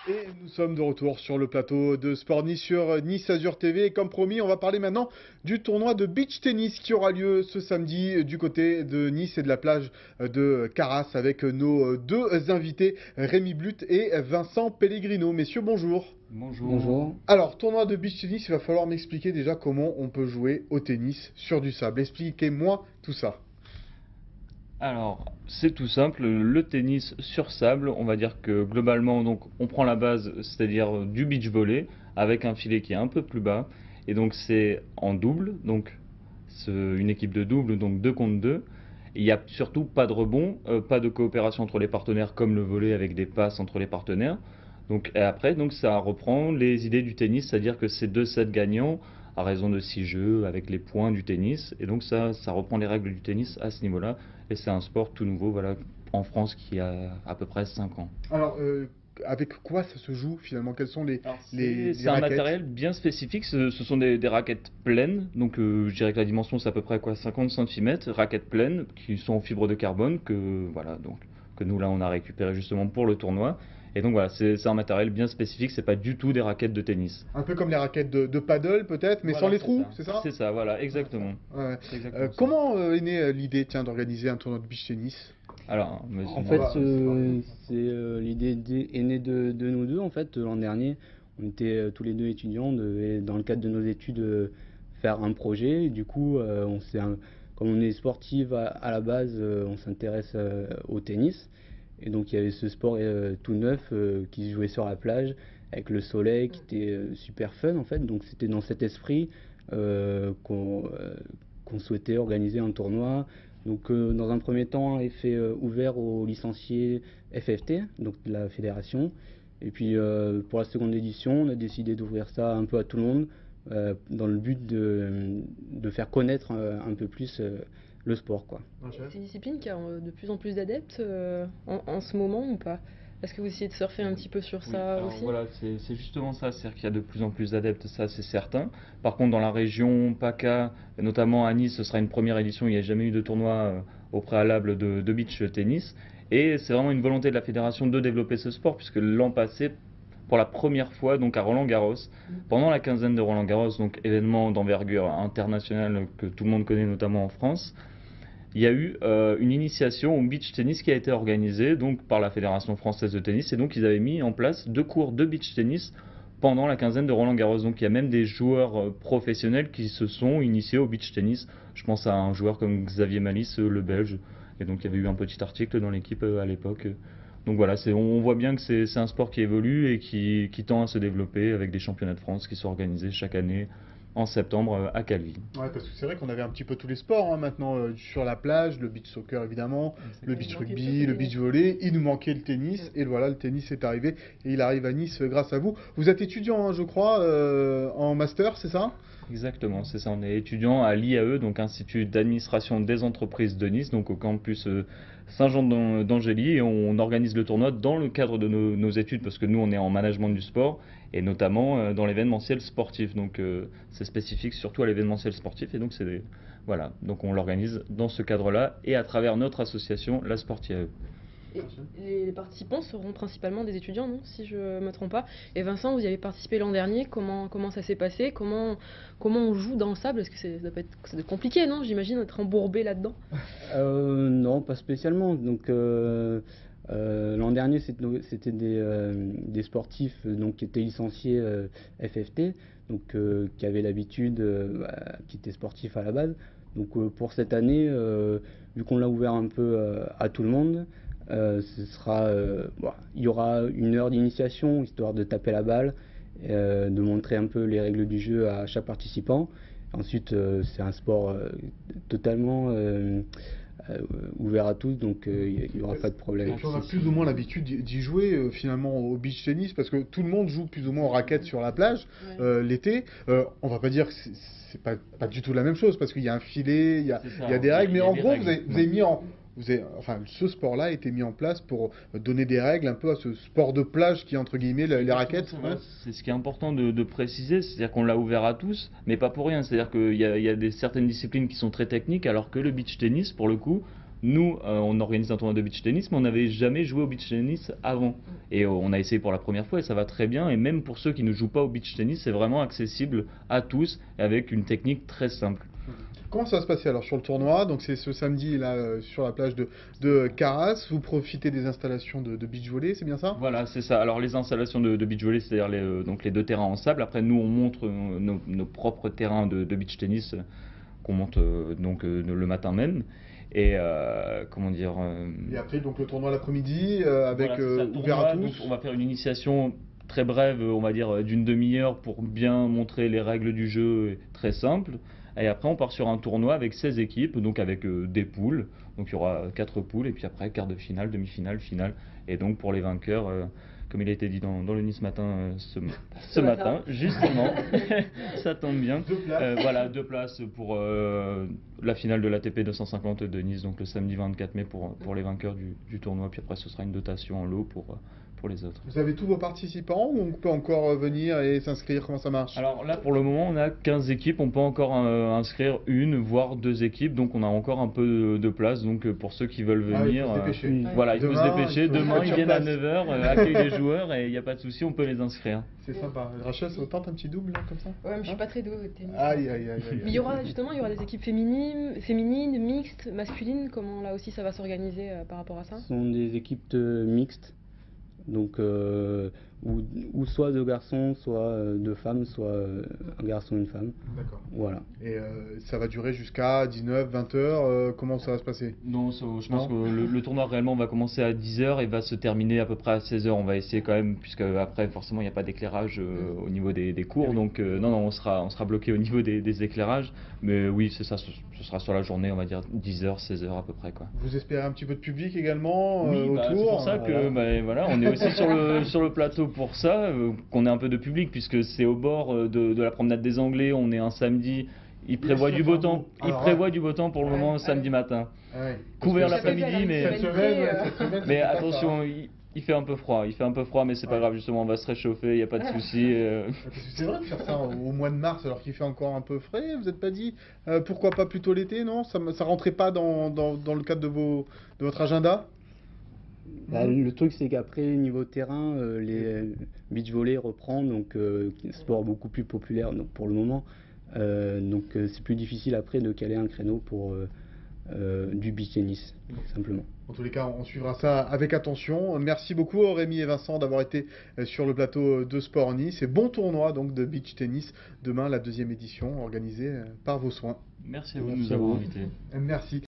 Et nous sommes de retour sur le plateau de Sport Nice sur Nice Azur TV. Et comme promis, on va parler maintenant du tournoi de beach tennis qui aura lieu ce samedi du côté de Nice et de la plage de Caras avec nos deux invités, Rémi Blut et Vincent Pellegrino. Messieurs, bonjour. Bonjour. Bonjour. Alors, tournoi de beach tennis, il va falloir m'expliquer déjà comment on peut jouer au tennis sur du sable. Expliquez-moi tout ça. Alors, c'est tout simple, le tennis sur sable, on va dire que globalement, donc, on prend la base, c'est-à-dire du beach volley, avec un filet qui est un peu plus bas, et donc c'est en double, donc une équipe de double, donc 2 contre 2. Il n'y a surtout pas de rebond, pas de coopération entre les partenaires comme le volley avec des passes entre les partenaires. Donc, et après, donc, ça reprend les idées du tennis, c'est-à-dire que c'est 2 sets gagnants à raison de 6 jeux avec les points du tennis. Et donc ça reprend les règles du tennis à ce niveau-là. Et c'est un sport tout nouveau, voilà, en France qui a à peu près 5 ans. Alors, avec quoi ça se joue finalement? Quelles sont Alors les c'est un raquettes? matériel bien spécifique, ce sont des raquettes pleines, donc je dirais que la dimension c'est à peu près quoi, 50 cm, raquettes pleines qui sont en fibre de carbone voilà, donc, que nous là on a récupéré justement pour le tournoi. Et donc voilà, c'est un matériel bien spécifique, c'est pas du tout des raquettes de tennis. Un peu comme les raquettes de paddle peut-être, mais sans Voilà, les c'est trous, ça. c'est ça? C'est ça, voilà, Ouais, exactement. ouais. C'est exactement ça. Comment est née l'idée, tiens, d'organiser un tournoi de beach tennis? Alors, En moi, fait, L'idée est née de nous deux. En fait, l'an dernier, on était tous les deux étudiants, et dans le cadre de nos études, faire un projet. Et du coup, comme on est sportif à la base, on s'intéresse au tennis. Et donc, il y avait ce sport tout neuf qui se jouait sur la plage avec le soleil, qui était super fun en fait. Donc, c'était dans cet esprit euh, qu'on euh, qu'on souhaitait organiser un tournoi. Donc, dans un premier temps, effet ouvert aux licenciés FFT, donc de la fédération. Et puis, pour la seconde édition, on a décidé d'ouvrir ça un peu à tout le monde, dans le but de faire connaître un peu plus le sport, quoi. Ouais. C'est une discipline qui a de plus en plus d'adeptes en ce moment ou pas? Est-ce que vous essayez de surfer un petit peu sur oui, ça alors aussi? voilà, c'est justement ça, c'est-à-dire qu'il y a de plus en plus d'adeptes, ça c'est certain. Par contre, dans la région PACA, et notamment à Nice, ce sera une première édition, il n'y a jamais eu de tournoi au préalable de beach tennis. Et c'est vraiment une volonté de la fédération de développer ce sport, puisque l'an passé, pour la première fois, donc à Roland-Garros, pendant la quinzaine de Roland-Garros, donc événement d'envergure internationale que tout le monde connaît notamment en France, il y a eu une initiation au beach tennis qui a été organisée donc par la Fédération française de tennis et donc ils avaient mis en place 2 cours de beach tennis pendant la quinzaine de Roland-Garros. Donc il y a même des joueurs professionnels qui se sont initiés au beach tennis. Je pense à un joueur comme Xavier Malice, le Belge. Et donc il y avait eu un petit article dans l'équipe à l'époque. Donc voilà, on voit bien que c'est un sport qui évolue et qui tend à se développer avec des championnats de France qui sont organisés chaque année en septembre à Calvi. Ouais, parce que c'est vrai qu'on avait un petit peu tous les sports hein, maintenant sur la plage, le beach soccer évidemment, le beach rugby, le beach volley. Il nous manquait le tennis et voilà, le tennis est arrivé et il arrive à Nice grâce à vous. Vous êtes étudiant, hein, je crois, en master, c'est ça? Exactement, c'est ça. On est étudiant à l'IAE, donc Institut d'administration des entreprises de Nice, donc au campus Saint-Jean d'Angély, et on organise le tournoi dans le cadre de nos études, parce que nous on est en management du sport, et notamment dans l'événementiel sportif. Donc c'est spécifique surtout à l'événementiel sportif, et donc voilà, donc on l'organise dans ce cadre-là, et à travers notre association, la Sportive. Et les participants seront principalement des étudiants, non? Si je me trompe pas. Et Vincent, vous y avez participé l'an dernier. Comment ça s'est passé? Comment on joue dans le sable? Est-ce que ça doit être compliqué, non? J'imagine être embourbé là-dedans. Non, pas spécialement. Donc, l'an dernier, c'était des sportifs donc, qui étaient licenciés FFT, donc qui avaient l'habitude, qui étaient sportifs à la base. Donc, pour cette année, vu qu'on l'a ouvert un peu à tout le monde, il y aura une heure d'initiation, histoire de taper la balle, de montrer un peu les règles du jeu à chaque participant. Ensuite, c'est un sport totalement ouvert à tous, donc il n'y aura pas de problème. Et puis on a plus ou moins l'habitude d'y jouer finalement au beach tennis parce que tout le monde joue plus ou moins aux raquettes sur la plage Ouais. l'été. On va pas dire que c'est pas du tout la même chose parce qu'il y a un filet, C'est ça, il y a des il y a- règles, mais il y a en des gros règles. vous avez mis enfin ce sport-là a été mis en place pour donner des règles un peu à ce sport de plage qui est entre guillemets les raquettes. Voilà, c'est ce qui est important de préciser, c'est-à-dire qu'on l'a ouvert à tous, mais pas pour rien. C'est-à-dire qu'il y a certaines disciplines qui sont très techniques, alors que le beach tennis, pour le coup, nous, on organise un tournoi de beach tennis, mais on n'avait jamais joué au beach tennis avant. Et on a essayé pour la première fois et ça va très bien. Et même pour ceux qui ne jouent pas au beach tennis, c'est vraiment accessible à tous et avec une technique très simple. Comment ça va se passer alors sur le tournoi? Donc c'est ce samedi là sur la plage de Caras. Vous profitez des installations de beach volley, c'est bien ça? Voilà, c'est ça. Alors les installations de beach volley, c'est-à-dire donc les deux terrains en sable. Après, nous, on montre nos propres terrains de beach tennis qu'on monte le matin même. Et comment dire Et après donc le tournoi l'après-midi avec voilà, c'est ça, le ouvert à tournoi. tous. Donc, on va faire une initiation très brève, on va dire d'une demi-heure pour bien montrer les règles du jeu, très simple. Et après, on part sur un tournoi avec 16 équipes, donc avec des poules. Donc il y aura 4 poules, et puis après, quart de finale, demi-finale, finale. Et donc pour les vainqueurs, comme il a été dit dans le Nice Matin ce matin, justement, ça tombe bien. 2 places. Voilà, 2 places pour la finale de l'ATP 250 de Nice, donc le samedi 24 mai pour les vainqueurs du tournoi. Puis après, ce sera une dotation en lot pour les autres. Vous avez tous vos participants ou on peut encore venir et s'inscrire? Comment ça marche? Alors là, pour le moment, on a 15 équipes. On peut encore inscrire une, voire 2 équipes. Donc on a encore un peu de place. Donc pour ceux qui veulent Ah, il venir, faut se dépêcher. voilà, il faut Demain, se dépêcher. il faut Demain, être ils sur viennent à place. 9h, accueil des joueurs et il n'y a pas de souci, on peut les inscrire. C'est sympa. Rachel, ça vous tente un petit double là, comme ça? Ouais, mais je suis pas très douée au tennis. Aïe, aïe, aïe, aïe. Mais il y aura des équipes féminines, mixtes, masculines. Comment là aussi ça va s'organiser par rapport à ça? Ce sont des équipes mixtes, donc ou soit 2 garçons, soit 2 femmes, soit un garçon et une femme. D'accord. Voilà. Et ça va durer jusqu'à 19, 20 heures. Comment ça va se passer? Non, je pense que le tournoi réellement va commencer à 10h et va se terminer à peu près à 16h. On va essayer quand même, puisque après forcément il n'y a pas d'éclairage au niveau des cours. Donc non, on sera bloqué au niveau des éclairages. Mais oui, c'est ça, ce sera sur la journée, on va dire 10h, 16h à peu près, quoi. Vous espérez un petit peu de public également Oui, autour? c'est pour ça que voilà, on est aussi sur le plateau pour ça, qu'on ait un peu de public, puisque c'est au bord de la promenade des Anglais. On est un samedi. Il prévoit du beau temps. Il prévoit du beau temps pour le moment samedi matin. Ouais. Couvert Parce que l'après-midi, mais cette semaine, mais c'est pas attention, il fait un peu froid. Il fait un peu froid, mais c'est pas grave. Justement, on va se réchauffer. Il n'y a pas de souci. Parce que c'est vrai de faire ça au mois de mars alors qu'il fait encore un peu frais. Vous n'êtes pas dit pourquoi pas plutôt l'été, non? Ça rentrait pas dans le cadre de votre agenda? Bah, le truc, c'est qu'après, niveau terrain, les beach volley reprend, donc sport beaucoup plus populaire donc, pour le moment. Donc c'est plus difficile après de caler un créneau pour du beach tennis, simplement. En tous les cas, on suivra ça avec attention. Merci beaucoup Rémi et Vincent d'avoir été sur le plateau de Sport Nice. Et bon tournoi donc de beach tennis demain, la 2e édition organisée par vos soins. Merci à vous de nous avoir invités. Merci.